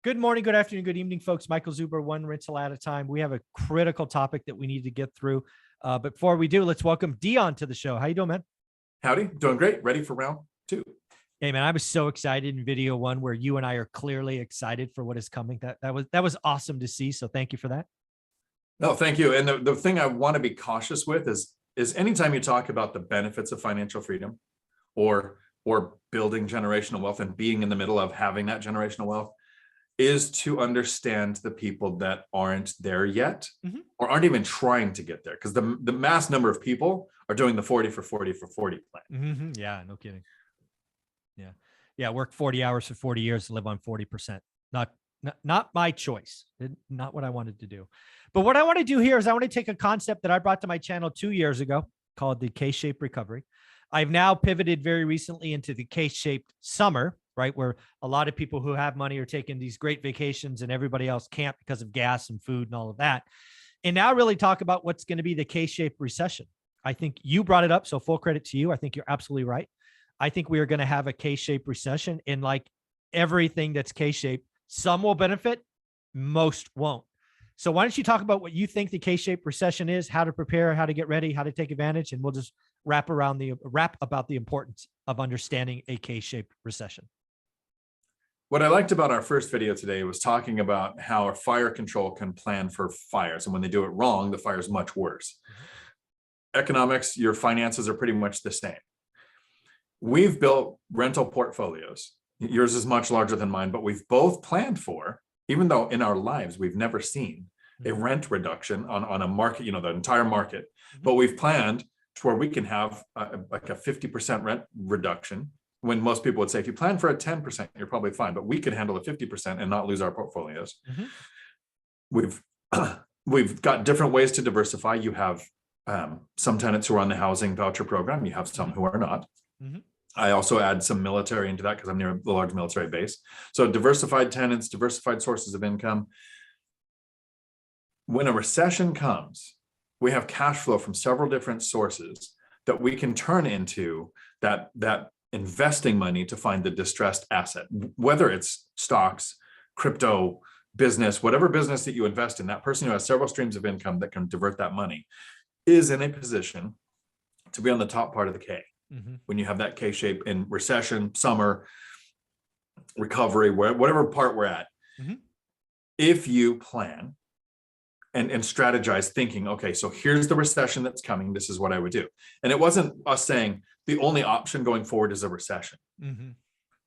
Good morning, good afternoon, good evening, folks. Michael Zuber, one rental at a time. We have a critical topic that we need to get through. But before we do, let's welcome Dion to the show. How you doing, man? Howdy, doing great. Ready for round two. Hey, man, I was so excited in video one where you and I are clearly excited for what is coming. That was awesome to see. So thank you for that. No, thank you. And the thing I want to be cautious with is anytime you talk about the benefits of financial freedom or building generational wealth and being in the middle of having that generational wealth, is to understand the people that aren't there yet or aren't even trying to get there. Because the mass number of people are doing the 40 for 40 for 40 plan. Yeah, no kidding. Yeah. Work 40 hours for 40 years to live on 40%. Not my choice. Not what I wanted to do. But what I want to do here is I want to take a concept that I brought to my channel 2 years ago called the K-shaped recovery. I've now pivoted very recently into the K-shaped summer, right? Where a lot of people who have money are taking these great vacations and everybody else can't because of gas and food and all of that. And now really talk about what's going to be the K-shaped recession. I think you brought it up, so full credit to you. I think you're absolutely right. I think we are going to have a K-shaped recession, and like everything that's K-shaped, some will benefit, most won't. So why don't you talk about what you think the K-shaped recession is, how to prepare, how to get ready, how to take advantage, and we'll just wrap about the importance of understanding a K-shaped recession. What I liked about our first video today was talking about how a fire control can plan for fires. And when they do it wrong, the fire is much worse. Economics, your finances are pretty much the same. We've built rental portfolios. Yours is much larger than mine, but we've both planned for, even though in our lives we've never seen a rent reduction on a market, the entire market, but we've planned to where we can have like a 50% rent reduction. When most people would say, if you plan for a 10%, you're probably fine, but we could handle a 50% and not lose our portfolios. We've got different ways to diversify. You have some tenants who are on the housing voucher program. You have some who are not. I also add some military into that because I'm near a large military base. So diversified tenants, diversified sources of income. When a recession comes, we have cash flow from several different sources that we can turn into that investing money to find the distressed asset, whether it's stocks, crypto, business, whatever business that you invest in. That person who has several streams of income that can divert that money is in a position to be on the top part of the K. When you have that K shape in recession, summer, recovery, whatever part we're at, if you plan and strategize thinking, okay, so here's the recession that's coming. This is what I would do. And it wasn't us saying the only option going forward is a recession.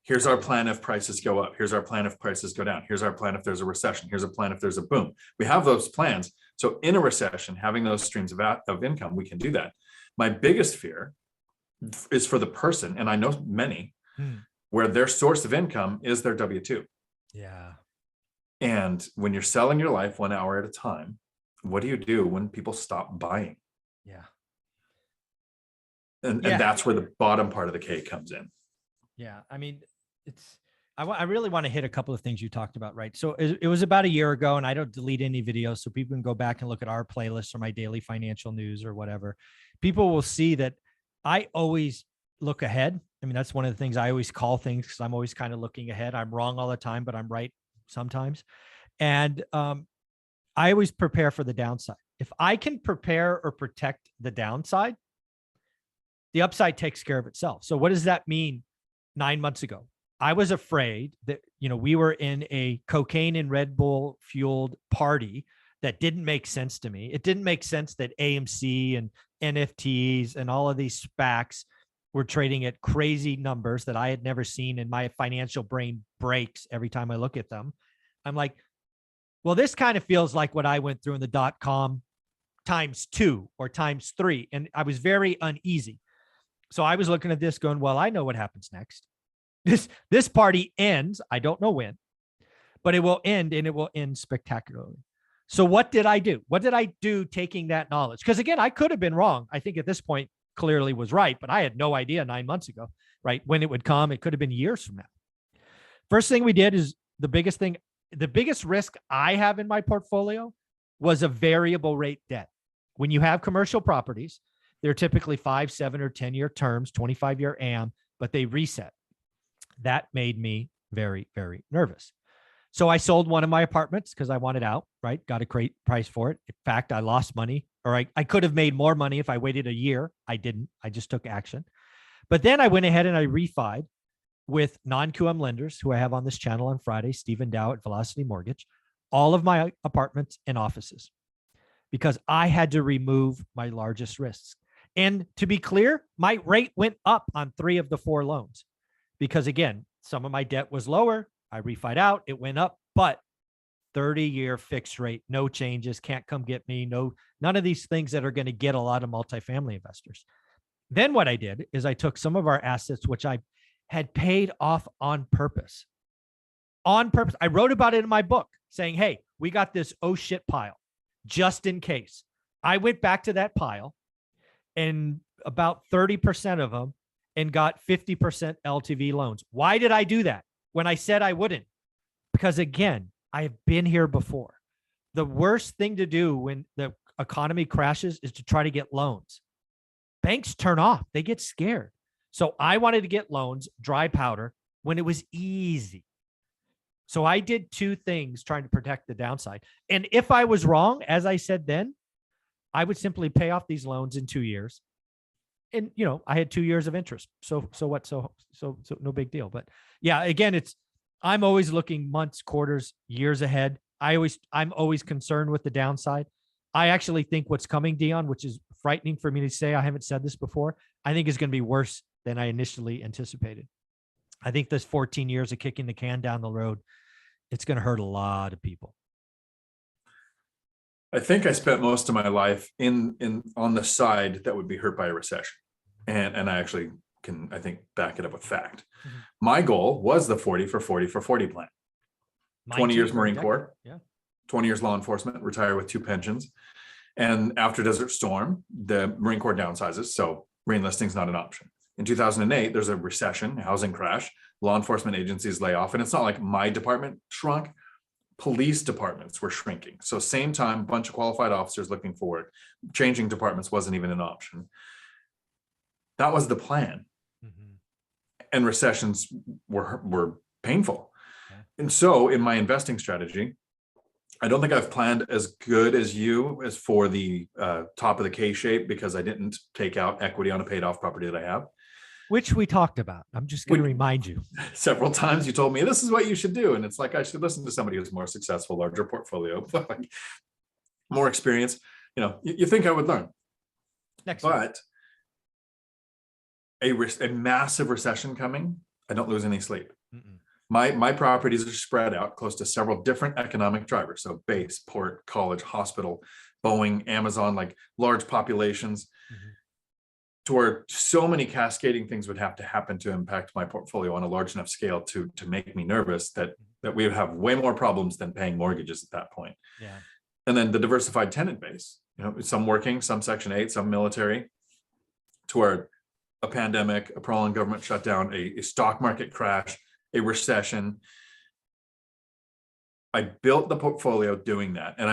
Here's our plan if prices go up. Here's our plan if prices go down. Here's our plan if there's a recession. Here's a plan if there's a boom. We have those plans. So in a recession, having those streams of income, we can do that. My biggest fear is for the person, and I know many, where their source of income is their W-2. Yeah. And when you're selling your life 1 hour at a time, what do you do when people stop buying? Yeah. And that's where the bottom part of the K comes in. Yeah. I mean, I really want to hit a couple of things you talked about, right? So it was about a year ago, and I don't delete any videos, so people can go back and look at our playlist or my daily financial news or whatever. People will see that I always look ahead. I mean, that's one of the things I always call things because I'm always kind of looking ahead. I'm wrong all the time, but I'm right sometimes. And I always prepare for the downside. If I can prepare or protect the downside, the upside takes care of itself. So what does that mean? 9 months ago, I was afraid that, we were in a cocaine and Red Bull fueled party that didn't make sense to me. It didn't make sense that AMC and NFTs and all of these SPACs were trading at crazy numbers that I had never seen, and my financial brain breaks every time I look at them. I'm like, well, this kind of feels like what I went through in the .com ×2 or ×3. And I was very uneasy. So I was looking at this going, well, I know what happens next. This party ends. I don't know when, but it will end, and it will end spectacularly. So what did I do? What did I do taking that knowledge? Because again, I could have been wrong. I think at this point clearly was right, but I had no idea 9 months ago, right? When it would come, it could have been years from now. First thing we did is the biggest risk I have in my portfolio was a variable rate debt. When you have commercial properties, they're typically 5, 7, or 10-year terms, 25-year AM, but they reset. That made me very, very nervous. So I sold one of my apartments because I wanted out, right? Got a great price for it. In fact, I lost money, or I could have made more money if I waited a year. I didn't. I just took action. But then I went ahead and I refied with non-QM lenders who I have on this channel on Friday, Stephen Dow at Velocity Mortgage, all of my apartments and offices, because I had to remove my largest risks. And to be clear, my rate went up on 3 of the 4 loans because, again, some of my debt was lower. I refied out, it went up, but 30-year fixed rate, no changes, can't come get me, none of these things that are going to get a lot of multifamily investors. Then what I did is I took some of our assets, which I had paid off on purpose. On purpose. I wrote about it in my book saying, hey, we got this oh shit pile just in case. I went back to that pile and about 30% of them and got 50% LTV loans. Why did I do that when I said I wouldn't? Because again, I have been here before. The worst thing to do when the economy crashes is to try to get loans. Banks turn off. They get scared. So I wanted to get loans, dry powder, when it was easy. So I did 2 things trying to protect the downside. And if I was wrong, as I said then, I would simply pay off these loans in 2 years. And, I had 2 years of interest. So what? So no big deal. But yeah, again, I'm always looking months, quarters, years ahead. I'm always concerned with the downside. I actually think what's coming, Dion, which is frightening for me to say, I haven't said this before, I think is going to be worse than I initially anticipated. I think this 14 years of kicking the can down the road, it's going to hurt a lot of people. I think I spent most of my life on the side that would be hurt by a recession. And I actually can, I think, back it up with fact. Mm-hmm. My goal was the 40 for 40 for 40 plan. 20 years Marine Corps, 20 years law enforcement, retire with 2 pensions. And after Desert Storm, the Marine Corps downsizes. So re-enlisting is not an option. In 2008, there's a recession, housing crash, law enforcement agencies lay off. And it's not like my department shrunk. Police departments were shrinking. So same time, a bunch of qualified officers looking for work. Changing departments wasn't even an option. That was the plan. Mm-hmm. And recessions were painful. Okay. And so in my investing strategy, I don't think I've planned as good as you as for the top of the K-shape, because I didn't take out equity on a paid off property that I have. Which we talked about. I'm just going to remind you. Several times you told me this is what you should do. And it's like, I should listen to somebody who's more successful, larger portfolio, more experience. You think I would learn. But a massive recession coming, I don't lose any sleep. Mm-mm. My properties are spread out close to several different economic drivers. So base, port, college, hospital, Boeing, Amazon, like large populations. Mm-hmm. To where so many cascading things would have to happen to impact my portfolio on a large enough scale to make me nervous that we would have way more problems than paying mortgages at that point. Yeah. And then the diversified tenant base, some working, some Section 8, some military, to where a pandemic, a prolonged government shutdown, a stock market crash, a recession. I built the portfolio doing that, and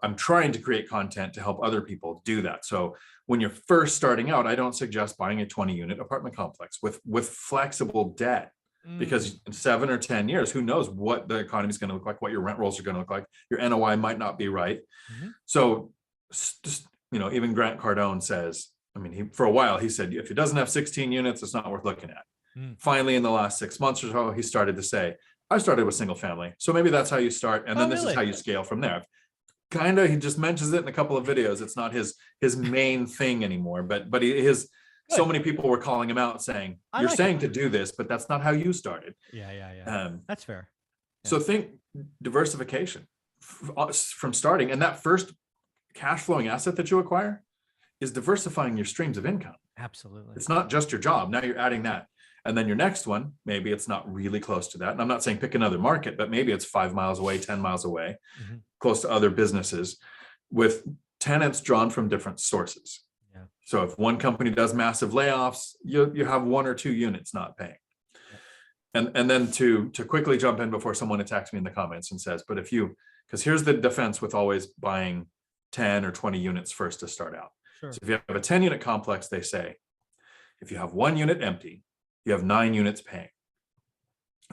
I'm trying to create content to help other people do that. So when you're first starting out, I don't suggest buying a 20-unit apartment complex with flexible debt, because in 7 or 10 years, who knows what the economy is going to look like, what your rent rolls are going to look like. Your NOI might not be right. Mm-hmm. So just, even Grant Cardone says, for a while he said, if it doesn't have 16 units, it's not worth looking at. Finally, in the last 6 months or so, he started to say, I started with single family. So maybe that's how you start. And then this is how you scale from there. He just mentions it in a couple of videos. It's not his main thing anymore, but so many people were calling him out saying, you're saying to do this, but that's not how you started. Yeah. That's fair. Yeah. So think diversification from starting. And that first cash flowing asset that you acquire is diversifying your streams of income. Absolutely. It's not just your job. Now you're adding that. And then your next one, maybe it's not really close to that. And I'm not saying pick another market, but maybe it's 5 miles away, 10 miles away, mm-hmm. close to other businesses with tenants drawn from different sources. Yeah. So if one company does massive layoffs, you have 1 or 2 units not paying. Yeah. And then to quickly jump in before someone attacks me in the comments and says, but because here's the defense with always buying 10 or 20 units first to start out. Sure. So if you have a 10-unit complex, they say, if you have 1 unit empty, you have 9 units paying.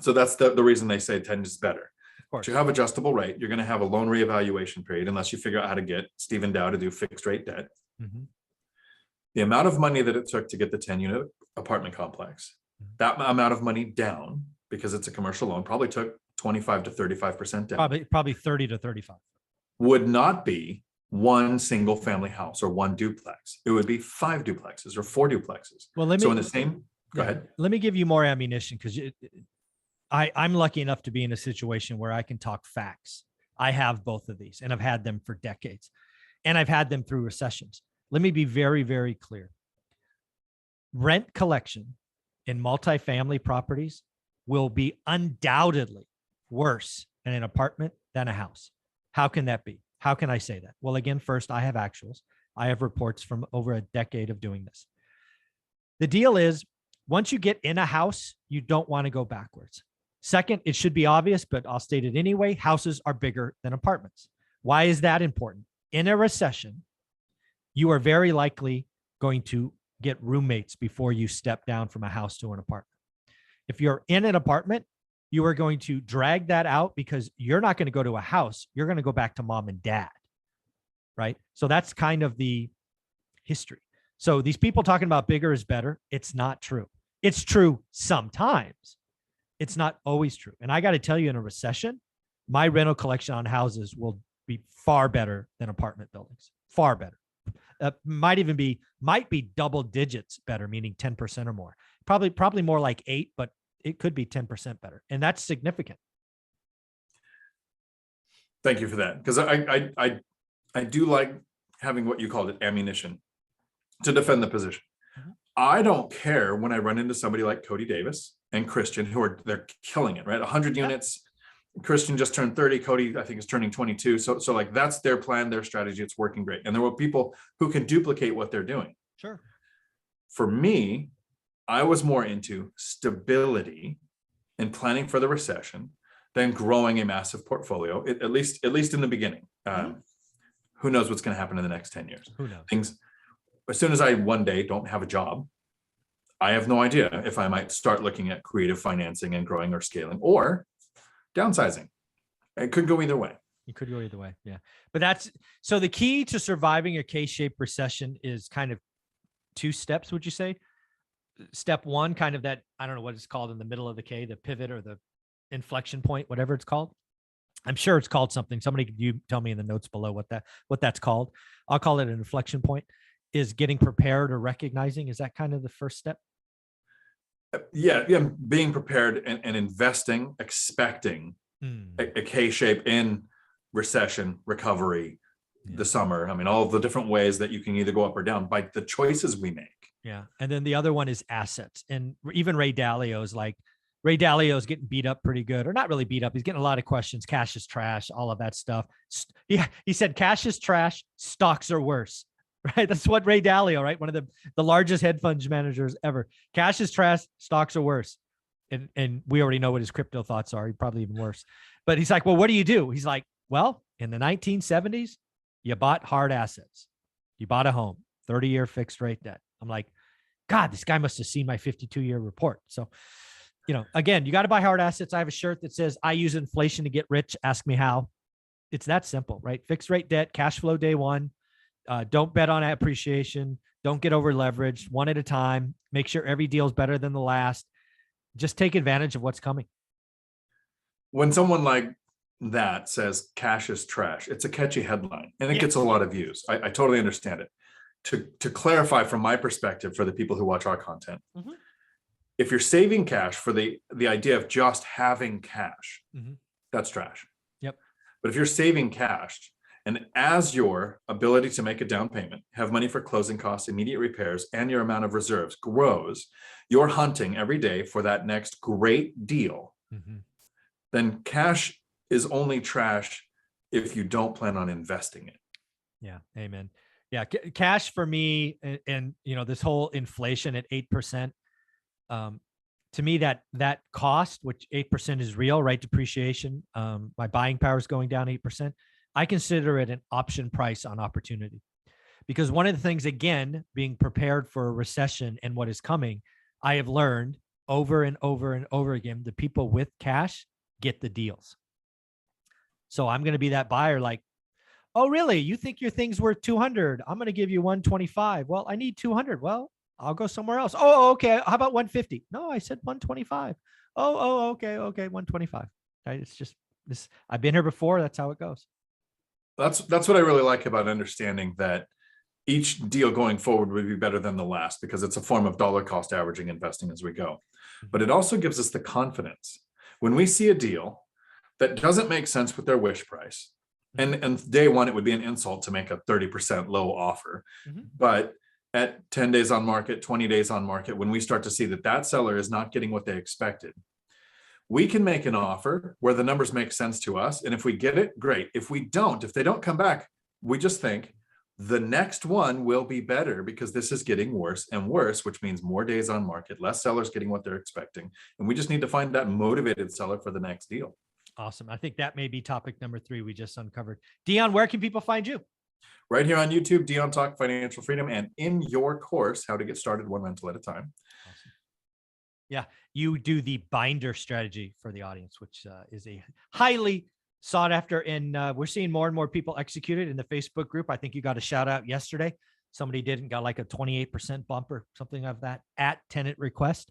So that's the reason they say 10 is better. course. you have adjustable rate, you're going to have a loan reevaluation period unless you figure out how to get Stephen Dow to do fixed rate debt. Mm-hmm. The amount of money that it took to get the 10-unit apartment complex, that amount of money down, because it's a commercial loan, probably took 25 to 35% down. Probably 30 to 35. Would not be one single family house or one duplex. It would be 5 duplexes or 4 duplexes. Well, let me, so in the same, go ahead. Let me give you more ammunition, because I'm lucky enough to be in a situation where I can talk facts. I have both of these, and I've had them for decades, and I've had them through recessions. Let me be very, very clear. Rent collection in multifamily properties will be undoubtedly worse in an apartment than a house. How can that be? How can I say that? Well, again, first, I have actuals. I have reports from over a decade of doing this. The deal is, once you get in a house, you don't want to go backwards. Second, it should be obvious, but I'll state it anyway. Houses are bigger than apartments. Why is that important? In a recession, you are very likely going to get roommates before you step down from a house to an apartment. If you're in an apartment, you are going to drag that out because you're not going to go to a house. You're going to go back to mom and dad, right? So that's kind of the history. So these people talking about bigger is better, it's not true. It's true sometimes. It's not always true. And I got to tell you, in a recession, my rental collection on houses will be far better than apartment buildings. Far better. Might be double digits better, meaning 10% or more. Probably more like 8, but it could be 10% better. And that's significant. Thank you for that. Because I do like having what you called it, ammunition, to defend the position. Mm-hmm. I don't care when I run into somebody like Cody Davis and Christian, they're killing it, right? 100 units. Christian just turned 30. Cody, I think, is turning 22. So like, that's their plan, their strategy. It's working great. And there were people who can duplicate what they're doing. Sure. For me, I was more into stability and planning for the recession than growing a massive portfolio, at least in the beginning. Who knows what's going to happen in the next 10 years? Who knows? Things, as soon as I one day don't have a job, I have no idea if I might start looking at creative financing and growing or scaling or downsizing. It could go either way. You could go either way. Yeah. But so the key to surviving a K-shaped recession is kind of 2 steps, would you say? Step 1, kind of that, I don't know what it's called in the middle of the K, the pivot or the inflection point, whatever it's called. I'm sure it's called something. Somebody could you tell me in the notes below what that's called. I'll call it an inflection point. Is getting prepared or recognizing. Is that kind of the first step? Yeah. Being prepared and investing, expecting a K-shape in recession, recovery, the summer. I mean, all of the different ways that you can either go up or down by the choices we make. Yeah. And then the other one is assets. And even Ray Dalio's getting beat up pretty good, or not really beat up. He's getting a lot of questions. Cash is trash, all of that stuff. Yeah. He said, cash is trash. Stocks are worse. Right. That's what Ray Dalio, right? One of the largest hedge fund managers ever. Cash is trash. Stocks are worse. And we already know what his crypto thoughts are. Probably even worse. But he's like, well, what do you do? He's like, well, in the 1970s, you bought hard assets. You bought a home, 30-year fixed rate debt. I'm like, God, this guy must have seen my 52-year report. So, again, you got to buy hard assets. I have a shirt that says, I use inflation to get rich. Ask me how. It's that simple, right? Fixed rate debt, cash flow day one. Don't bet on appreciation. Don't get over leveraged, one at a time. Make sure every deal is better than the last. Just take advantage of what's coming. When someone like that says cash is trash, it's a catchy headline and it gets a lot of views. I totally understand it. To clarify from my perspective for the people who watch our content, if you're saving cash for the idea of just having cash, that's trash. Yep. But if you're saving cash, and as your ability to make a down payment, have money for closing costs, immediate repairs, and your amount of reserves grows, you're hunting every day for that next great deal, then cash is only trash if you don't plan on investing it. Yeah. Amen. Yeah. Cash for me, and this whole inflation at 8%, to me, that cost, which 8% is real, right? Depreciation. My buying power is going down 8%. I consider it an option price on opportunity, because one of the things, again, being prepared for a recession and what is coming, I have learned over and over and over again, the people with cash get the deals. So I'm going to be that buyer like, oh, really? You think your thing's worth 200? I'm going to give you 125. Well, I need 200. Well, I'll go somewhere else. Oh, okay. How about 150? No, I said 125. Okay. 125. Right? It's just this. I've been here before. That's how it goes. That's what I really like about understanding that each deal going forward would be better than the last, because it's a form of dollar cost averaging investing as we go. But it also gives us the confidence when we see a deal that doesn't make sense with their wish price. And day one, it would be an insult to make a 30% low offer. But at 10 days on market, 20 days on market, when we start to see that that seller is not getting what they expected, we can make an offer where the numbers make sense to us. And if we get it, great. If we don't, if they don't come back, we just think the next one will be better, because this is getting worse and worse, which means more days on market, less sellers getting what they're expecting. And we just need to find that motivated seller for the next deal. Awesome. I think that may be topic number 3 we just uncovered. Dion, where can people find you? Right here on YouTube, Dion Talk Financial Freedom, and in your course, How to Get Started One Rental at a Time. Awesome. Yeah, you do the binder strategy for the audience, which is a highly sought after, and we're seeing more and more people execute it in the Facebook group. I think you got a shout out yesterday. Somebody did and got like a 28% bump or something of that at tenant request.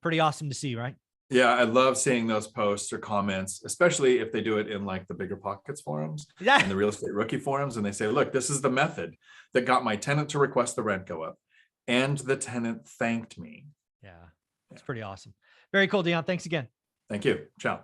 Pretty awesome to see, right? Yeah, I love seeing those posts or comments, especially if they do it in like the Bigger Pockets forums and the Real Estate Rookie forums. And they say, look, this is the method that got my tenant to request the rent go up. And the tenant thanked me. Yeah, it's pretty awesome. Very cool, Dion. Thanks again. Thank you. Ciao.